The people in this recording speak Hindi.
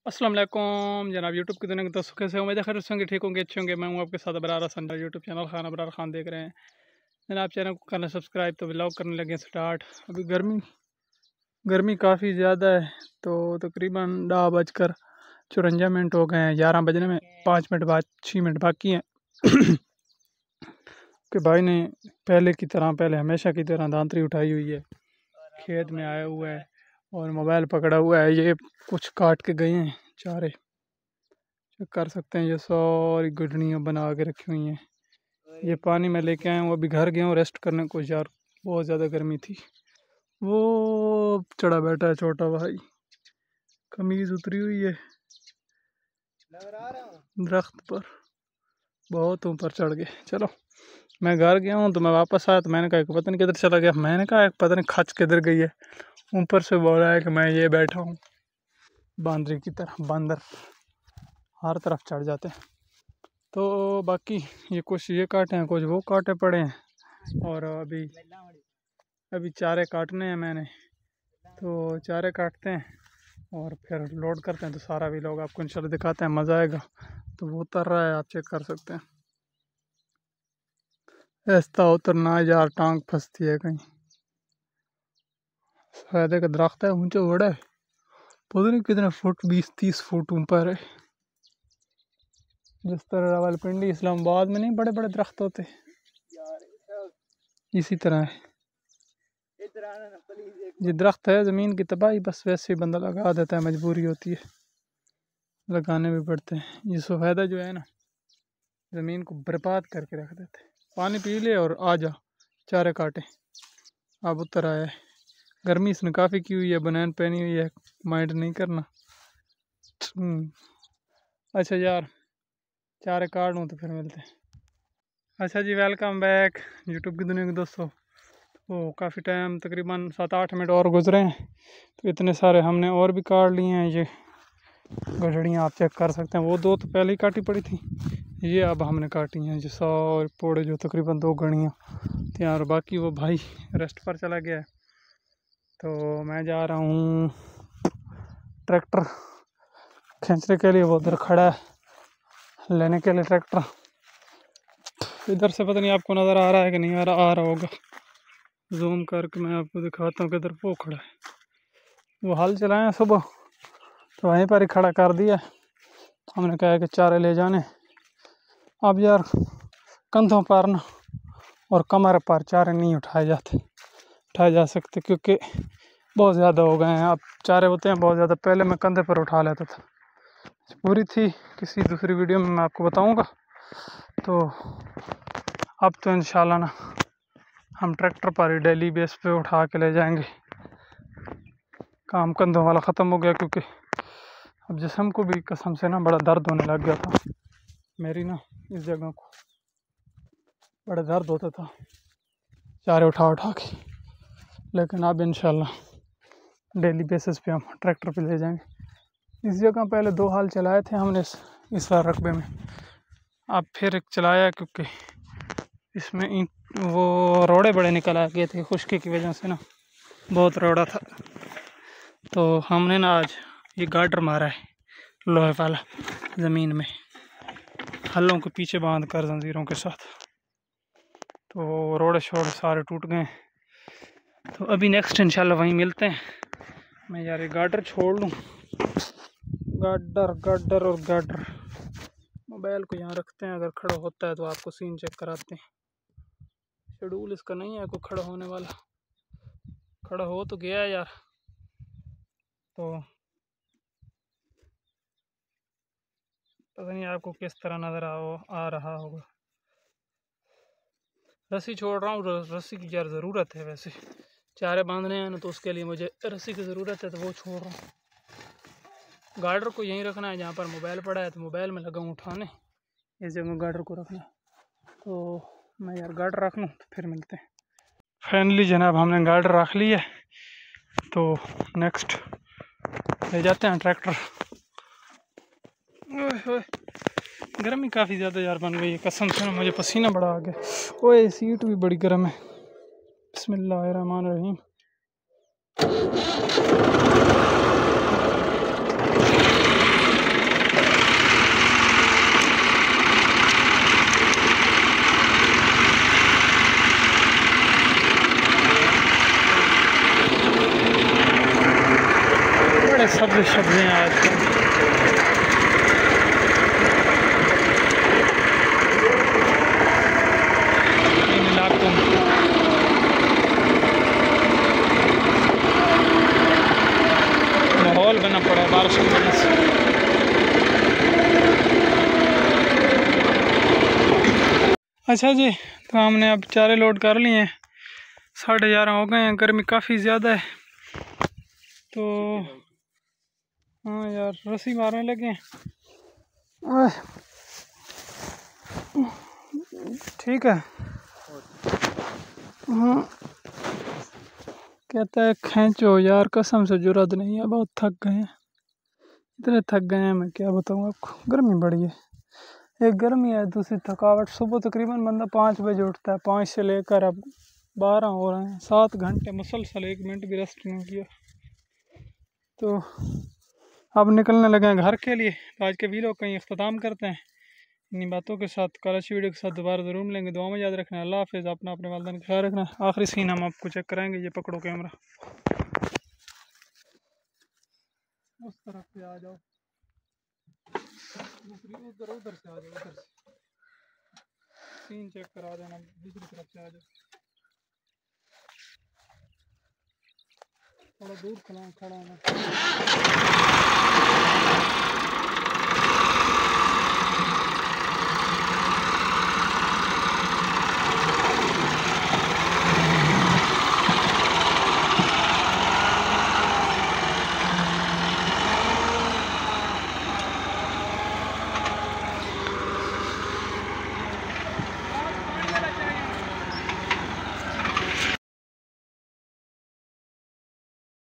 अस्सलाम वालेकुम जनाब यूट्यूब की दुनिया के दोस्तों, कैसे हो? मैं खैर होंगे, ठीक होंगे, अच्छे होंगे। मैं हूँ आपके साथ अबरार हसन, यूट्यूब चैनल खान अबरार खान देख रहे हैं जनाब। चैनल को करना सब्सक्राइब, तो व्लॉग करने लगे स्टार्ट। अभी गर्मी काफ़ी ज़्यादा है, तो तकरीबन 10:54 हो गए हैं। 11 बजने में 5 मिनट बाद 6 मिनट बाकी हैं कि भाई ने पहले हमेशा की तरह दांतरी उठाई हुई है, खेत में आया हुआ है और मोबाइल पकड़ा हुआ है। ये कुछ काट के गए हैं चारे, चेक कर सकते हैं। ये सारी गुडनियाँ बना के रखी हुई हैं। ये पानी मैं लेके आया हूँ, अभी घर गया हूँ रेस्ट करने को यार, बहुत ज़्यादा गर्मी थी। वो चढ़ा बैठा है छोटा भाई, कमीज़ उतरी हुई है दरख्त पर, बहुत ऊपर चढ़ गए। चलो मैं घर गया हूँ, तो मैं वापस आया तो मैंने कहा पता नहीं किधर चला गया। मैंने कहा पता नहीं खच किधर गई है। ऊपर से बोल रहा है कि मैं ये बैठा हूँ बांदरी की तरह। बंदर हर तरफ चढ़ जाते हैं। तो बाकी ये कुछ ये काटे हैं, कुछ वो काटे पड़े हैं। और अभी चारे काटने हैं मैंने, तो चारे काटते हैं और फिर लोड करते हैं। तो सारा भी लोग आपको इंशाल्लाह दिखाते हैं, मज़ा आएगा। तो वो उतर रहा है, आप चेक कर सकते हैं। ऐसा उतरना है यार, टांग फंसती है कहीं। फायदे का दरख्त है, ऊंचा बड़ा है, पता नहीं कितने फुट, 20-30 फुट ऊपर है। जिस तरह रावलपिंडी इस्लामाबाद में नहीं बड़े बड़े दरख्त होते, इसी तरह है ये दरख्त है। ज़मीन की तबाही बस वैसे ही बंदा लगा देता है, मजबूरी होती है, लगाने भी पड़ते हैं। ये सफ़ेदा जो है ना, ज़मीन को बर्बाद करके रख देते हैं। पानी पी ले और आ जा चारे काटे। अब उतर आया है। गर्मी इसने काफ़ी की हुई है, बनैन पहनी हुई है, माइंड नहीं करना। अच्छा यार, चारे काट लूँ तो फिर मिलते हैं। अच्छा जी, वेलकम बैक यूट्यूब की दुनिया के दोस्तों। वो काफ़ी टाइम, तकरीबन 7-8 मिनट और गुजरे हैं, तो इतने सारे हमने और भी काट लिए हैं। ये गठड़ियाँ आप चेक कर सकते हैं, वो 2 तो पहले ही काटी पड़ी थी, ये अब हमने काटी हैं। ये सारे पोड़े जो तकरीबन 2 गड़ियाँ थी, और बाकी वो भाई रेस्ट पर चला गया है। तो मैं जा रहा हूँ ट्रैक्टर खींचने के लिए, वो उधर खड़ा है लेने के लिए ट्रैक्टर। इधर से पता नहीं आपको नज़र आ रहा है कि नहीं आ रहा होगा। जूम करके मैं आपको दिखाता हूँ किधर वो खड़ा है। वो हल चलाए सुबह, तो वहीं पर ही खड़ा कर दिया। हमने कहा कि चारे ले जाने। अब यार कंधों पर ना और कमर पर चारे नहीं उठाए जा सकते, क्योंकि बहुत ज़्यादा हो गए हैं। अब चारे होते हैं बहुत ज़्यादा, पहले मैं कंधे पर उठा लेता था। पूरी थी, किसी दूसरी वीडियो में मैं आपको बताऊंगा। तो अब तो इंशाल्लाह ना हम ट्रैक्टर पर ही डेली बेस पे उठा के ले जाएंगे। काम कंधों वाला ख़त्म हो गया, क्योंकि अब जिस्म को भी कसम से ना बड़ा दर्द होने लग गया था। मेरी ना इस जगह को बड़ा दर्द होता था चारे उठा के। लेकिन अब इंशाल्लाह डेली बेसिस पे हम ट्रैक्टर पे ले जाएंगे। इस जगह पहले 2 हाल चलाए थे हमने इस बार रकबे में। अब फिर एक चलाया, क्योंकि इसमें वो रोड़े बड़े निकल आ गए थे खुश्की की वजह से ना, बहुत रोड़ा था। तो हमने ना आज ये गार्डर मारा है लोहे वाला, ज़मीन में हलों के पीछे बांध कर जंजीरों के साथ। तो रोड़े शोड़ सारे टूट गए। तो अभी नेक्स्ट इंशाल्लाह वहीं मिलते हैं। मैं यार ये गार्डर छोड़ लूँ, गार्डर और गार्डर। मोबाइल को यहाँ रखते हैं, अगर खड़ा होता है तो आपको सीन चेक कराते हैं। शेड्यूल इसका नहीं है कोई खड़ा होने वाला, खड़ा हो तो गया यार। तो पता नहीं आपको किस तरह नज़र आ रहा होगा। रस्सी छोड़ रहा हूँ, रस्सी की यार ज़रूरत है। वैसे चारे बांधने हैं ना, तो उसके लिए मुझे रस्सी की ज़रूरत है, तो वो छोड़ रहा हूँ। गार्डर को यहीं रखना है जहाँ पर मोबाइल पड़ा है, तो मोबाइल में लगा हूँ उठाने, इस जगह गार्डर को रखना है। तो मैं यार गार्डर रख लूँ तो फिर मिलते हैं। फाइनली जनाब हमने गार्डर रख लिया, तो नेक्स्ट ले जाते हैं ट्रैक्टर। गर्मी काफ़ी ज़्यादा यार बन गई है, कसम से ना मुझे पसीना बड़ा आ गया। ओए सीट भी बड़ी गर्म है। बिस्मिल्लाहिर्रहमानिर्रहीम। सारे सब्जियाँ आजकल। इन इलाकों में माहौल बना पड़ा बारिश की वजह से। अच्छा जी, तो हमने अब चारे लोड कर लिए हैं, 11:30 हो गए हैं। गर्मी काफ़ी ज़्यादा है, तो हाँ यार रस्सी मारने लगे हैं। ठीक है। हाँ, कहता है खींचो यार, कसम से जुर्रत नहीं है, बहुत थक गए हैं, इतने थक गए हैं मैं क्या बताऊँ आपको। गर्मी बढ़ी है, एक गर्मी है, दूसरी थकावट। सुबह तकरीबन बंदा 5 बजे उठता है, 5 से लेकर अब 12 हो रहे हैं, 7 घंटे मुसलसल, 1 मिनट भी रेस्ट नहीं किया। तो अब निकलने लगे हैं घर के लिए। तो आज के वीडियो का अख्ताम करते हैं इन्हीं बातों के साथ। कल अच्छी वीडियो के साथ दोबारा ज़रूर मिलेंगे। दुआ में याद रखना। अल्लाह हाफ़िज़। अपना अपने वालिदैन का ख्याल रखना। आखिरी सीन हम आपको चेक कराएंगे, ये पकड़ो कैमरा, उस तरफ से आ जाओ, दूसरी उधर उधर से आ जाओ, उधर से सीन चेक करा देना, दूसरी तरफ से आ जाओ। थोड़ा दूर खड़ा है ना।